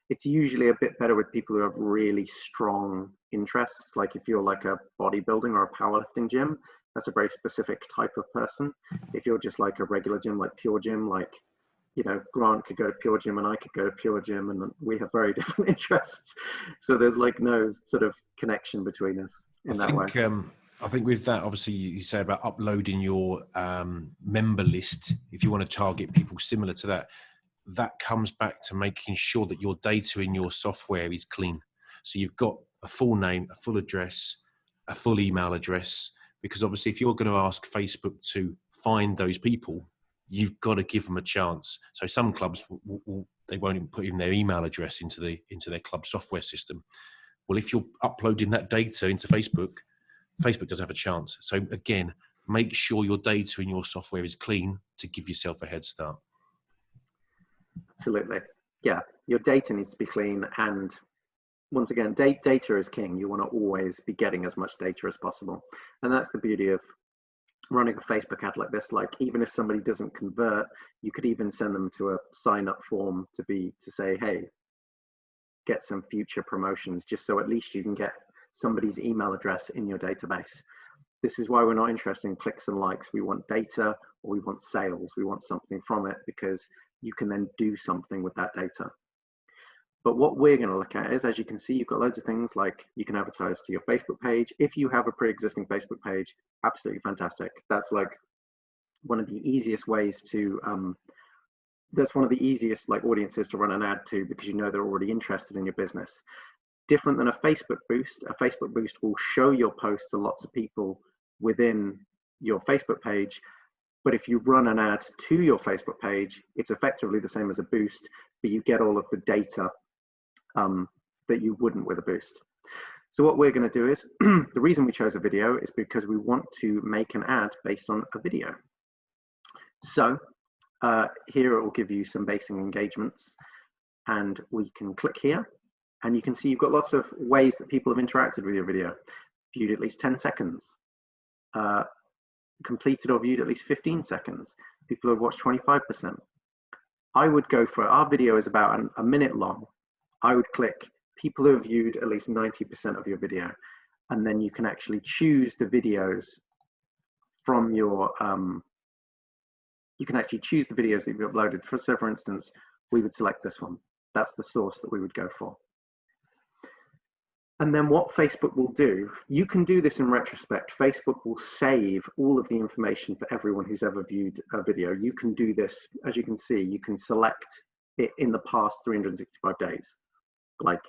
It's usually a bit better with people who have really strong interests. Like if you're like a bodybuilding or a powerlifting gym, that's a very specific type of person. If you're just like a regular gym, like Pure Gym, like, Grant could go to Pure Gym and I could go to Pure Gym, and we have very different interests. So there's like no sort of connection between us in that way. I think with that, obviously, you say about uploading your member list. If you want to target people similar to that, that comes back to making sure that your data in your software is clean. So you've got a full name, a full address, a full email address, because obviously if you're going to ask Facebook to find those people, you've got to give them a chance. So some clubs, they won't even put in their email address into their club software system. Well, if you're uploading that data into Facebook, Facebook doesn't have a chance. So again, make sure your data in your software is clean to give yourself a head start. Absolutely. Yeah, your data needs to be clean. And once again, data is king. You want to always be getting as much data as possible. And that's the beauty of running a Facebook ad like this. Like, even if somebody doesn't convert, you could even send them to a sign up form to say, hey, get some future promotions, just so at least you can get somebody's email address in your database. This is why we're not interested in clicks and likes. We want data, or we want sales. We want something from it, because you can then do something with that data. But what we're going to look at is, as you can see, you've got loads of things like you can advertise to your Facebook page. If you have a pre-existing Facebook page, absolutely fantastic. That's like one of the easiest ways to, that's one of the easiest like audiences to run an ad to, because you know they're already interested in your business. Different than a Facebook boost will show your post to lots of people within your Facebook page. But if you run an ad to your Facebook page, it's effectively the same as a boost, but you get all of the data that you wouldn't with a boost. So what we're going to do is, the reason we chose a video is because we want to make an ad based on a video. So here it will give you some basic engagements, and we can click here, and you can see you've got lots of ways that people have interacted with your video. Viewed at least 10 seconds, completed or viewed at least 15 seconds. People have watched 25%. I would go for, our video is about a minute long. I would click people who have viewed at least 90% of your video, and then you can actually choose the videos from your, you can actually choose the videos that you've uploaded. So for instance, we would select this one. That's the source that we would go for. And then what Facebook will do, you can do this in retrospect. Facebook will save all of the information for everyone who's ever viewed a video. You can do this, as you can see, you can select it in the past 365 days. Like,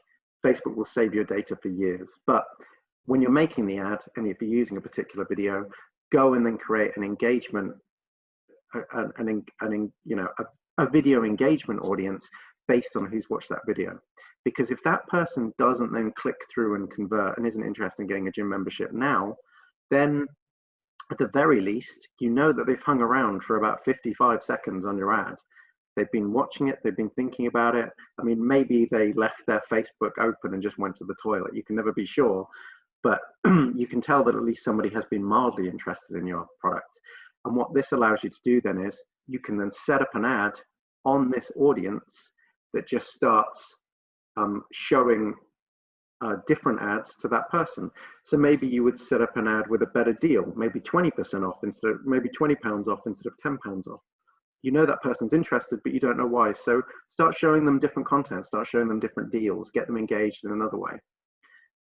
Facebook will save your data for years. But when you're making the ad, and if you're using a particular video, go and then create an engagement, a video engagement audience based on who's watched that video. Because if that person doesn't then click through and convert and isn't interested in getting a gym membership now, then at the very least, you know that they've hung around for about 55 seconds on your ad. They've been watching it, they've been thinking about it. I mean, maybe they left their Facebook open and just went to the toilet. You can never be sure, but you can tell that at least somebody has been mildly interested in your product. And what this allows you to do then is, you can then set up an ad on this audience that just starts showing different ads to that person. So maybe you would set up an ad with a better deal, maybe 20% off instead of, maybe £20 off instead of £10 off. You know that person's interested, but you don't know why. So start showing them different content, start showing them different deals, get them engaged in another way.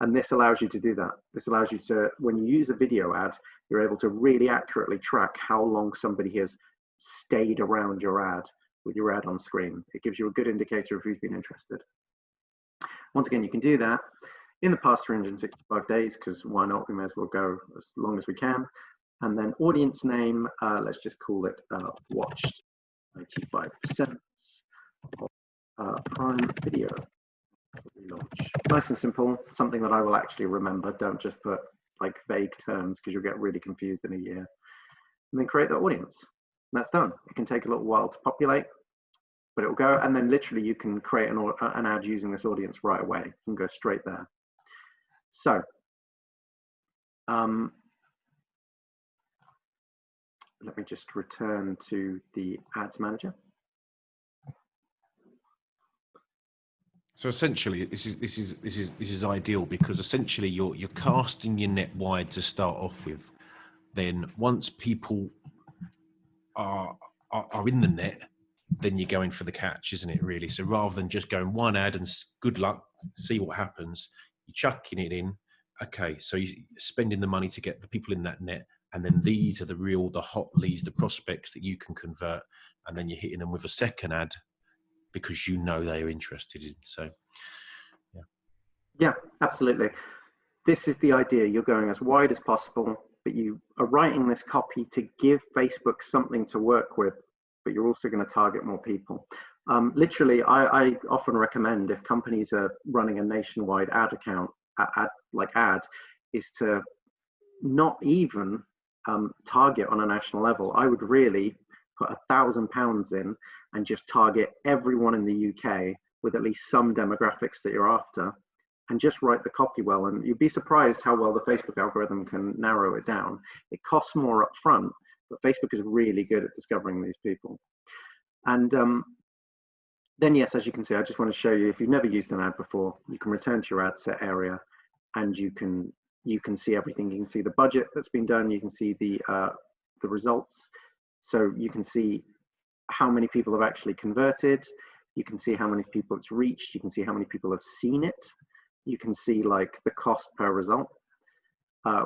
And this allows you to do that. This allows you to, when you use a video ad, you're able to really accurately track how long somebody has stayed around your ad with your ad on screen. It gives you a good indicator of who's been interested. Once again, you can do that in the past 365 days, because why not? We may as well go as long as we can. And then audience name, let's just call it watched 95% of Prime Video relaunch. Nice and simple, something that I will actually remember. Don't just put like vague terms, because you'll get really confused in a year. And then create the audience. And that's done. It can take a little while to populate, but it will go, and then literally you can create an ad using this audience right away. You can go straight there. So, let me just return to the ads manager. So essentially, this is ideal, because essentially you're casting your net wide to start off with. Then once people are in the net, then you're going for the catch, isn't it, really? So rather than just going one ad and good luck, see what happens, you're chucking it in. Okay, so you're spending the money to get the people in that net, and then these are the hot leads, the prospects that you can convert, and then you're hitting them with a second ad because you know they're interested in. So, yeah, absolutely. This is the idea. You're going as wide as possible, but you are writing this copy to give Facebook something to work with, but you're also going to target more people. Literally, I often recommend, if companies are running a nationwide ad account, ad, is to not even target on a national level. I would really put £1,000 in and just target everyone in the UK with at least some demographics that you're after, and just write the copy well. And you'd be surprised how well the Facebook algorithm can narrow it down. It costs more up front, but Facebook is really good at discovering these people. And then, yes, as you can see, I just want to show you, if you've never used an ad before, you can return to your ad set area, and you can see everything. You can see the budget that's been done. You can see the results. So you can see how many people have actually converted. You can see how many people it's reached. You can see how many people have seen it. You can see like the cost per result,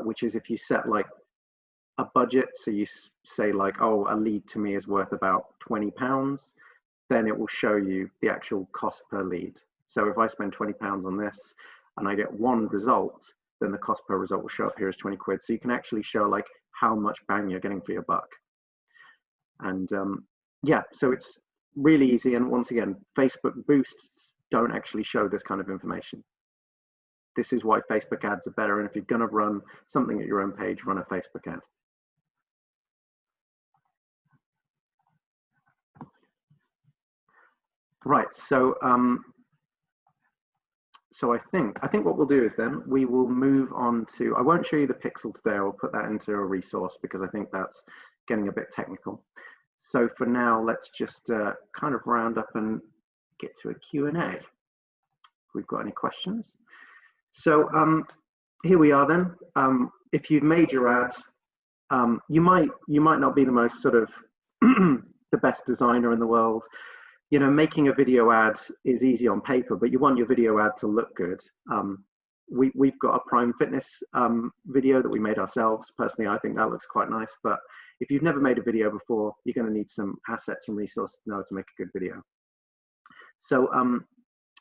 which is if you set like a budget. So you say like, oh, a lead to me is worth about £20, then it will show you the actual cost per lead. So if I spend £20 on this and I get one result, then the cost per result will show up here as 20 quid. So you can actually show like how much bang you're getting for your buck. And yeah, so it's really easy. And once again, Facebook boosts don't actually show this kind of information. This is why Facebook ads are better. And if you're going to run something at your own page, run a Facebook ad. Right. So so I think what we'll do is then we will move on to, I won't show you the pixel today. I'll put that into a resource because I think that's getting a bit technical. So for now, let's just kind of round up and get to a Q&A. If we've got any questions. So here we are then. If you've made your ad, you might not be the most sort of the best designer in the world. You know, making a video ad is easy on paper, but you want your video ad to look good. We've got a Prime Fitness video that we made ourselves. Personally, I think that looks quite nice, but if you've never made a video before, you're going to need some assets and resources to know to make a good video. So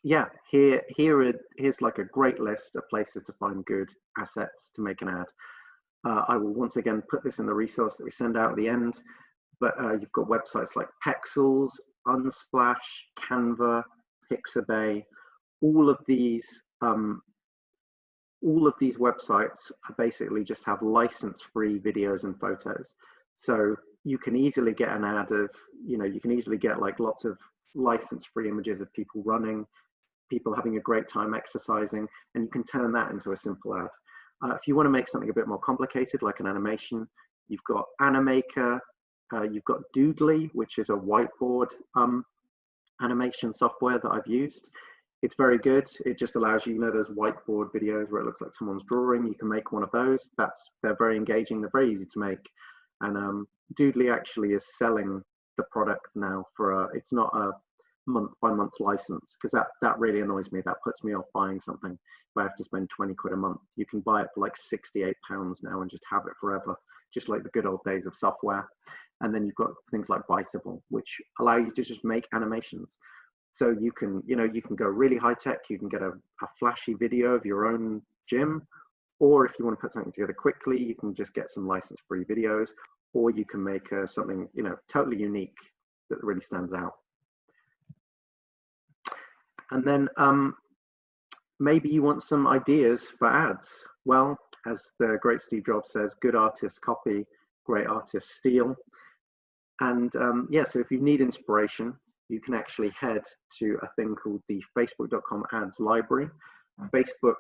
yeah, here's like a great list of places to find good assets to make an ad. I will once again put this in the resource that we send out at the end, but you've got websites like Pexels, Unsplash, Canva, Pixabay. All of these websites basically just have license-free videos and photos. So you can easily get an ad of, you know, you can easily get like lots of license-free images of people running, people having a great time exercising, and you can turn that into a simple ad. If you want to make something a bit more complicated, like an animation, you've got Animaker, you've got Doodly, which is a whiteboard animation software that I've used. It's very good. It just allows you, you know, those whiteboard videos where it looks like someone's drawing. You can make one of those. They're very engaging. They're very easy to make. And Doodly actually is selling the product now for it's not a month-by-month license, because that really annoys me. That puts me off buying something if I have to spend 20 quid a month. You can buy it for like £68 now and just have it forever, just like the good old days of software. And then you've got things like Biteable, which allow you to just make animations. So you can, you know, you can go really high tech. You can get a flashy video of your own gym, or if you want to put something together quickly, you can just get some license-free videos, or you can make something, you know, totally unique that really stands out. And then maybe you want some ideas for ads. Well, as the great Steve Jobs says, good artists copy, great artists steal. And yeah, so if you need inspiration, you can actually head to a thing called the Facebook.com ads library. Facebook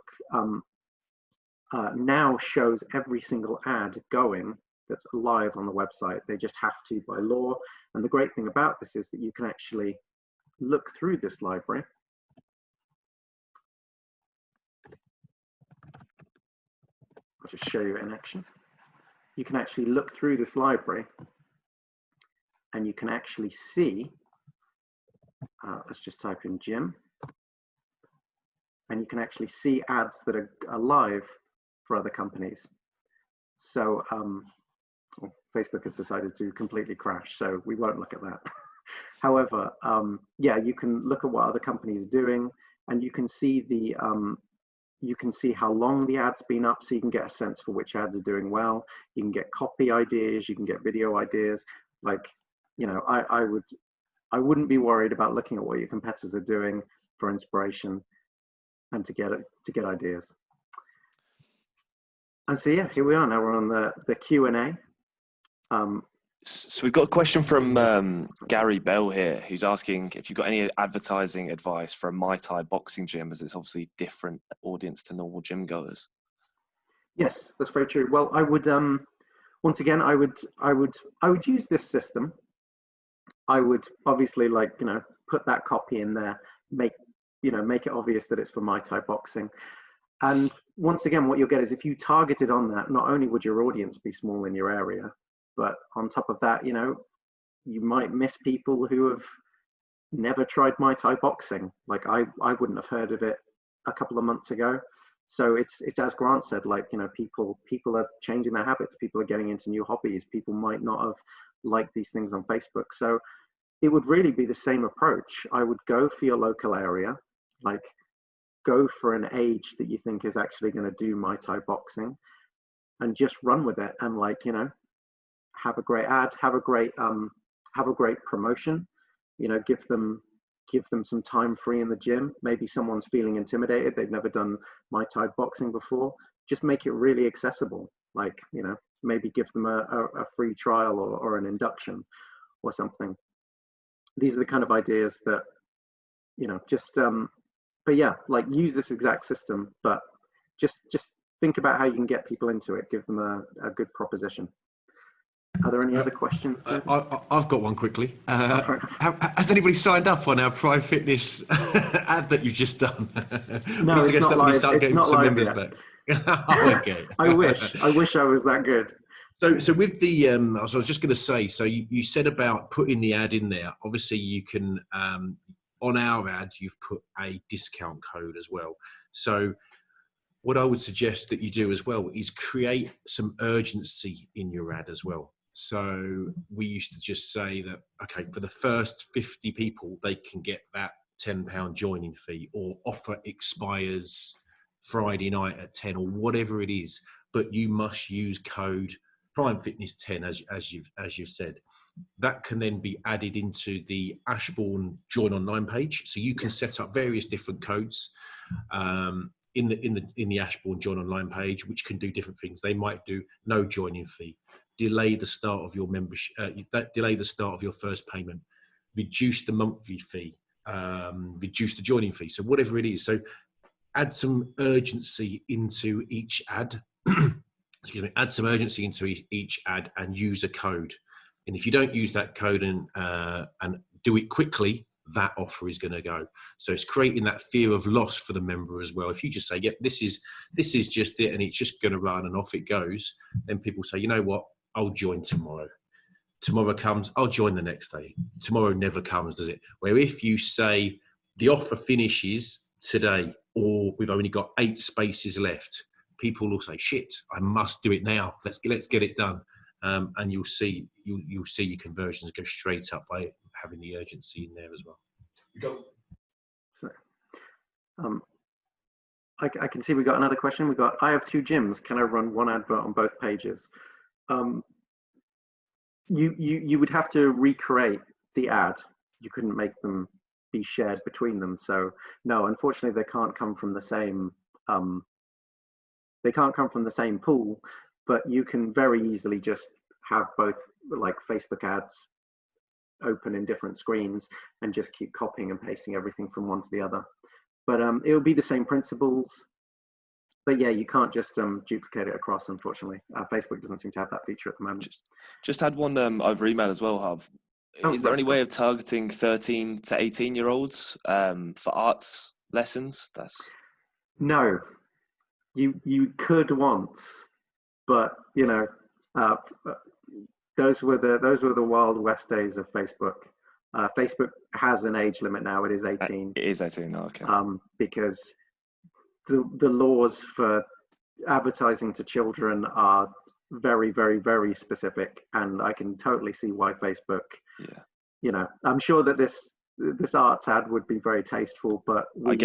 now shows every single ad going that's live on the website. They just have to by law. And the great thing about this is that you can actually look through this library. I'll just show you it in action. You can actually look through this library and you can actually see, let's just type in gym, and you can actually see ads that are live for other companies. So well, Facebook has decided to completely crash, so we won't look at that. However, yeah, you can look at what other companies are doing, and you can see the you can see how long the ad's been up, so you can get a sense for which ads are doing well. You can get copy ideas, you can get video ideas. Like, you know, I wouldn't be worried about looking at what your competitors are doing for inspiration and to get ideas. And so yeah, here we are. Now we're on the Q&A. So we've got a question from Gary Bell here, who's asking if you've got any advertising advice for a Muay Thai boxing gym, as it's obviously different audience to normal gym goers. Yes, that's very true. Well, I would once again, I would use this system. I would obviously, like, you know, put that copy in there, make it obvious that it's for Muay Thai boxing. And once again, what you'll get is if you targeted on that, not only would your audience be small in your area, but on top of that, you might miss people who have never tried Muay Thai boxing. Like I wouldn't have heard of it a couple of months ago. So it's as Grant said, like, people are changing their habits. People are getting into new hobbies. People might not have liked these things on Facebook. So it would really be the same approach. I would go for your local area, like go for an age that you think is actually going to do Muay Thai boxing, and just run with it. And like, have a great ad, have a great promotion, give them some time free in the gym. Maybe someone's feeling intimidated. They've never done Muay Thai boxing before. Just make it really accessible. Like, maybe give them a free trial or an induction or something. These are the kind of ideas that, but yeah, like use this exact system, but just think about how you can get people into it. Give them a good proposition. Are there any other questions? I've got one quickly. Has anybody signed up on our Prime Fitness ad that you've just done? No, it's not live. It's not live yet. Back. Oh, okay. I wish I was that good. So with the, I was just going to say, so you said about putting the ad in there. Obviously, you can, on our ad, you've put a discount code as well. So what I would suggest that you do as well is create some urgency in your ad as well. So we used to just say that, okay, for the first 50 people, they can get that £10 joining fee, or offer expires Friday night at 10, or whatever it is. But you must use code Prime Fitness 10, as you've said. That can then be added into the Ashbourne Join Online page. So you can set up various different codes in the Ashbourne Join Online page, which can do different things. They might do no joining fee, delay the start of your membership, delay the start of your first payment, reduce the monthly fee, reduce the joining fee. So whatever it is. So add some urgency into each ad. Excuse me. Add some urgency into each ad and use a code. And if you don't use that code and do it quickly, that offer is going to go. So it's creating that fear of loss for the member as well. If you just say, "Yep, this is just it," and it's just going to run and off it goes, then people say, "You know what? I'll join tomorrow." Tomorrow comes, I'll join the next day. Tomorrow never comes, does it? Where if you say the offer finishes today, or we've only got 8 spaces left, people will say, "Shit, I must do it now. Let's get it done." And you'll see your conversions go straight up by having the urgency in there as well. So, I can see we got another question. I have 2 gyms. Can I run one advert on both pages? You would have to recreate the ad. You couldn't make them be shared between them. So no, unfortunately, they can't come from the same. They can't come from the same pool, but you can very easily just have both, like Facebook ads open in different screens and just keep copying and pasting everything from one to the other. But it will be the same principles. But yeah, you can't just duplicate it across, unfortunately. Facebook doesn't seem to have that feature at the moment. Just had one over email as well, Hav. Is there any way of targeting 13 to 18-year-olds for arts lessons? No. You could once, but those were the Wild West days of Facebook. Facebook has an age limit now. It is 18. It is 18. Oh, okay. Because the laws for advertising to children are very, very, very specific, and I can totally see why Facebook. Yeah. I'm sure that this arts ad would be very tasteful, but we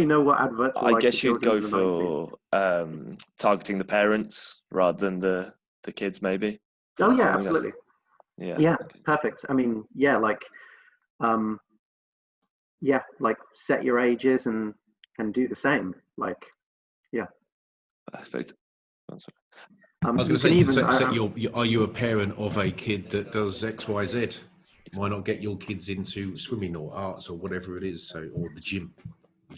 know what adverts. I guess you'd go for targeting the parents rather than the kids, maybe. Oh yeah, absolutely. Yeah. Okay. Perfect. I mean, yeah, like set your ages and do the same. Like, yeah. Perfect. I was going to say, are you a parent of a kid that does XYZ? Why not get your kids into swimming or arts or whatever it is, or the gym?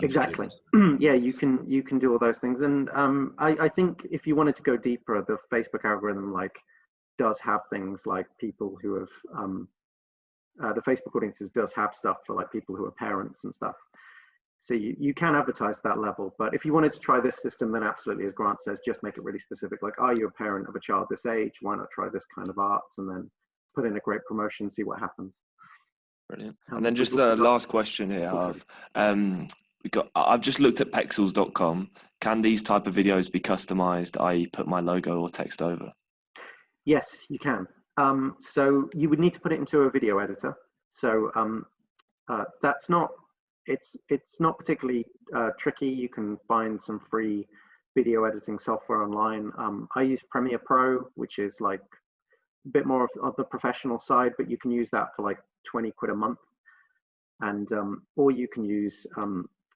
Exactly. Yeah, you can do all those things, and I think if you wanted to go deeper, the Facebook algorithm does have things like people who have the Facebook audiences does have stuff for like people who are parents and stuff. So you can advertise that level, but if you wanted to try this system, then absolutely, as Grant says, just make it really specific. Like, are you a parent of a child this age? Why not try this kind of arts, and then put in a great promotion, see what happens. Brilliant. And then just a last question here. I've just looked at pexels.com. Can these type of videos be customized, i.e. put my logo or text over? Yes, you can. So you would need to put it into a video editor. So that's not, it's not particularly tricky. You can find some free video editing software online. I use Premiere Pro, which is like a bit more of the professional side, but you can use that for like 20 quid a month. And or you can use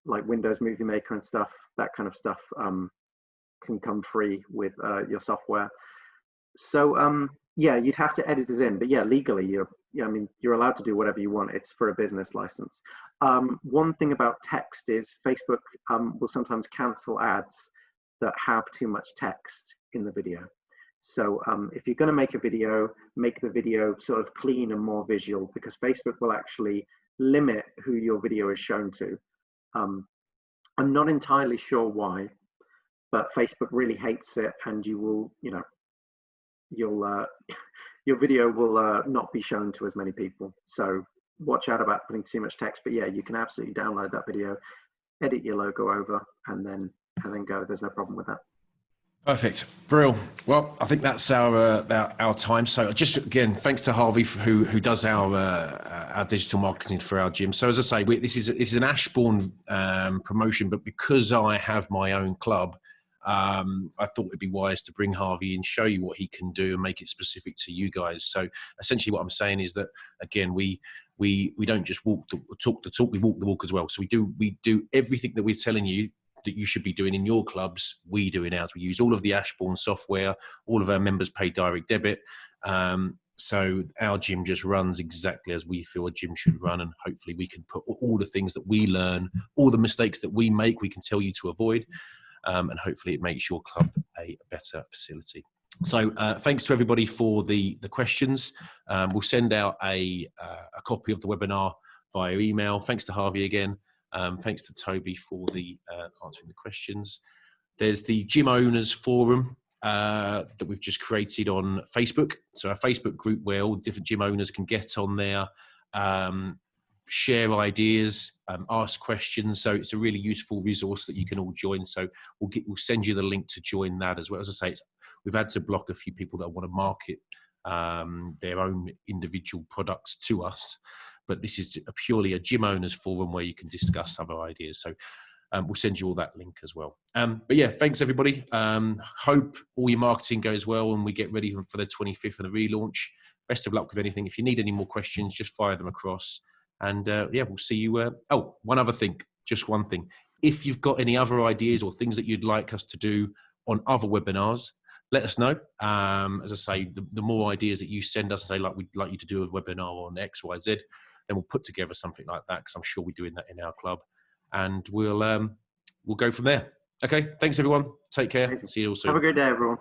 like Windows Movie Maker and stuff. That kind of stuff can come free with your software. So yeah, you'd have to edit it in, but yeah, legally you're allowed to do whatever you want. It's for a business license. One thing about text is Facebook will sometimes cancel ads that have too much text in the video. So if you're going to make a video, make the video sort of clean and more visual, because Facebook will actually limit who your video is shown to. I'm not entirely sure why, but Facebook really hates it, and you will, your video will not be shown to as many people. So watch out about putting too much text. But yeah, you can absolutely download that video, edit your logo over, and then go. There's no problem with that. Perfect, Brill. Well, I think that's our time. So just again, thanks to Harvey who does our digital marketing for our gym. So as I say, this is an Ashbourne promotion, but because I have my own club, I thought it'd be wise to bring Harvey and show you what he can do and make it specific to you guys. So essentially, what I'm saying is that again, we don't just talk the talk, we walk the walk as well. So we do everything that we're telling you that you should be doing in your clubs, we do in ours. We use all of the Ashbourne software, all of our members pay direct debit. So our gym just runs exactly as we feel a gym should run, and hopefully we can put all the things that we learn, all the mistakes that we make, we can tell you to avoid, and hopefully it makes your club a better facility. So thanks to everybody for the questions. We'll send out a copy of the webinar via email. Thanks to Harvey again. Thanks to Toby for the answering the questions. There's the Gym Owners Forum that we've just created on Facebook. So a Facebook group where all the different gym owners can get on there, share ideas, ask questions. So it's a really useful resource that you can all join. So we'll send you the link to join that as well. As I say, we've had to block a few people that want to market their own individual products to us. But this is purely a gym owners forum where you can discuss other ideas. So we'll send you all that link as well. But yeah, thanks everybody. Hope all your marketing goes well and we get ready for the 25th and the relaunch. Best of luck with anything. If you need any more questions, just fire them across. And yeah, we'll see you. Oh, one other thing, just one thing. If you've got any other ideas or things that you'd like us to do on other webinars, let us know. As I say, the more ideas that you send us, say like we'd like you to do a webinar on X, Y, Z, then we'll put together something like that, because I'm sure we're doing that in our club, and we'll go from there. Okay, thanks everyone. Take care. See you all soon. Have a great day, everyone.